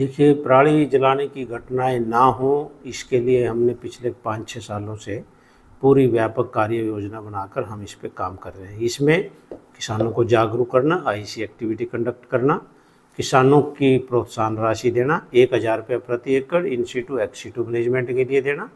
देखिए, पराली जलाने की घटनाएं ना हो इसके लिए हमने पिछले 5-6 सालों से पूरी व्यापक कार्य योजना बनाकर हम इस पे काम कर रहे हैं। इसमें किसानों को जागरूक करना, आईसी एक्टिविटी कंडक्ट करना, किसानों की प्रोत्साहन राशि देना, 1000 रुपये प्रति एकड़ in situ ex situ management के लिए देना,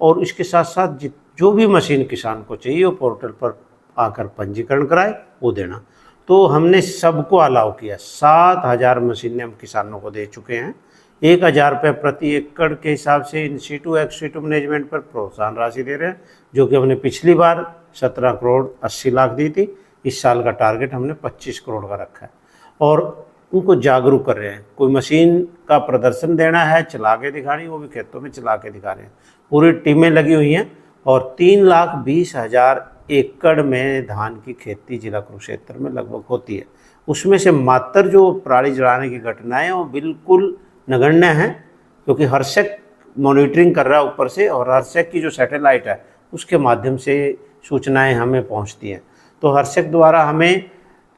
और इसके साथ साथ जो भी मशीन किसान को चाहिए वो पोर्टल पर आकर पंजीकरण कराए वो देना। तो हमने सबको अलाउ किया, 7000 मशीनें हम किसानों को दे चुके हैं। 1000 रुपये प्रति एकड़ के हिसाब से in situ ex situ management पर प्रोत्साहन राशि दे रहे हैं, जो कि हमने पिछली बार 17 करोड़ 80 लाख दी थी। इस साल का टारगेट हमने 25 करोड़ का रखा है और उनको जागरूक कर रहे हैं। कोई मशीन का प्रदर्शन देना है, चला के दिखानी, वो भी खेतों में चला के दिखा रहे हैं। पूरी टीमें लगी हुई हैं और 3,20,000 एकड़ में धान की खेती जिला कुरुक्षेत्र में लगभग होती है। उसमें से मात्र जो पराली जलाने की घटनाएं हैं वो बिल्कुल नगण्य हैं, क्योंकि हर्षक मॉनिटरिंग कर रहा है ऊपर से, और हर्षक की जो सैटेलाइट है उसके माध्यम से सूचनाएं हमें पहुंचती हैं। तो हर्षक द्वारा हमें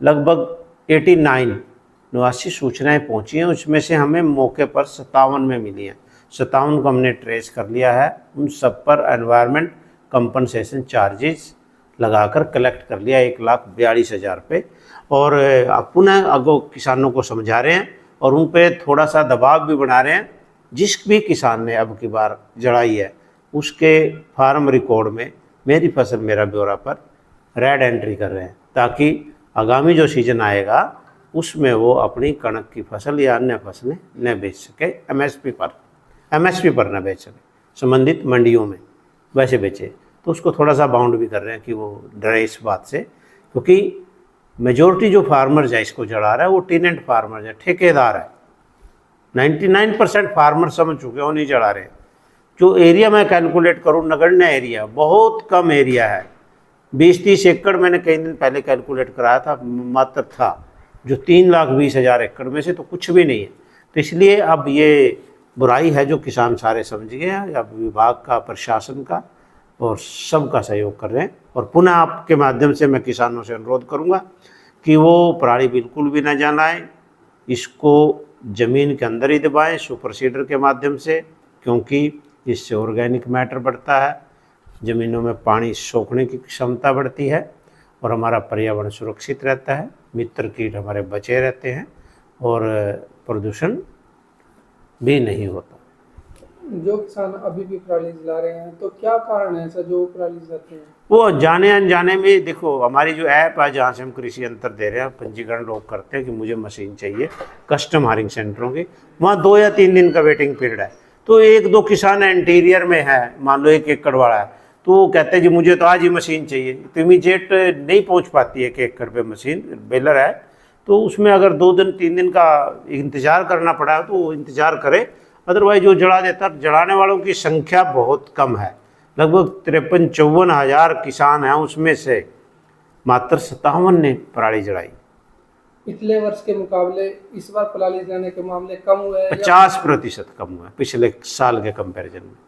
लगभग 89 सूचनाएं पहुंची हैं। उसमें से हमें मौके पर 57 में मिली हैं। 57 को हमने ट्रेस कर लिया है। उन सब पर एनवायरनमेंट कंपनसेशन चार्जेस लगाकर कलेक्ट कर लिया 1,42,000 रुपये, और पुनः अगो किसानों को समझा रहे हैं और उन पर थोड़ा सा दबाव भी बना रहे हैं। जिस भी किसान ने अब की बार जड़ाई है उसके फार्म रिकॉर्ड में मेरी फसल मेरा ब्यौरा पर रेड एंट्री कर रहे हैं, ताकि आगामी जो सीजन आएगा उसमें वो अपनी कणक की फसल या अन्य फसलें न बेच सके, एमएसपी पर न बेच सके, संबंधित मंडियों में वैसे बेचे। तो उसको थोड़ा सा बाउंड भी कर रहे हैं कि वो डरे इस बात से, क्योंकि मेजॉरिटी जो फार्मर्स है इसको जड़ा रहा है वो टेनेंट फार्मर्स है, ठेकेदार है। 99% फार्मर समझ चुके हैं, वो नहीं जड़ा रहे। जो एरिया मैं कैलकुलेट करूँ, नगण्य एरिया, बहुत कम एरिया है। 20-30 एकड़ मैंने कई दिन पहले कैलकुलेट कराया था, मात्र था जो 3,20,000 एकड़ में से तो कुछ भी नहीं है। तो इसलिए अब ये बुराई है जो किसान सारे समझ गए हैं। अब विभाग का, प्रशासन का और सबका सहयोग कर रहे हैं। और पुनः आपके माध्यम से मैं किसानों से अनुरोध करूंगा कि वो पराली बिल्कुल भी न जलाएं, इसको ज़मीन के अंदर ही दबाएं सुपर सीडर के माध्यम से, क्योंकि इससे ऑर्गेनिक मैटर बढ़ता है, ज़मीनों में पानी सोखने की क्षमता बढ़ती है और हमारा पर्यावरण सुरक्षित रहता है, मित्र कीट हमारे बचे रहते हैं और प्रदूषण भी नहीं होता। जो किसान अभी भी पराली जला रहे हैं तो क्या कारण है ऐसा जो पराली जलाते हैं? वो जाने अनजाने में, देखो हमारी जो ऐप है जहाँ से हम कृषि यंत्र दे रहे हैं, पंजीकरण लोग करते हैं कि मुझे मशीन चाहिए कस्टम हायरिंग सेंटरों की, वहाँ 2 या 3 दिन का वेटिंग पीरियड है। तो 1-2 किसान इंटीरियर में है, मान लो 1 एकड़ वाला है, तो वो कहते हैं जी मुझे तो आज ही मशीन चाहिए। तो इमीडिएट नहीं पहुँच पाती है 1 एकड़ पे मशीन, बेलर है, तो उसमें अगर 2 दिन 3 दिन का इंतज़ार करना पड़ा तो वो इंतज़ार करे। अदरवाइज जो जला देता, जलाने वालों की संख्या बहुत कम है। लगभग 53-54 हज़ार किसान हैं, उसमें से मात्र 57 ने पराली जलाई। पिछले वर्ष के मुकाबले इस बार पराली जलाने के मामले कम हुए हैं? 50% कम हुआ है पिछले साल के कंपैरिजन में।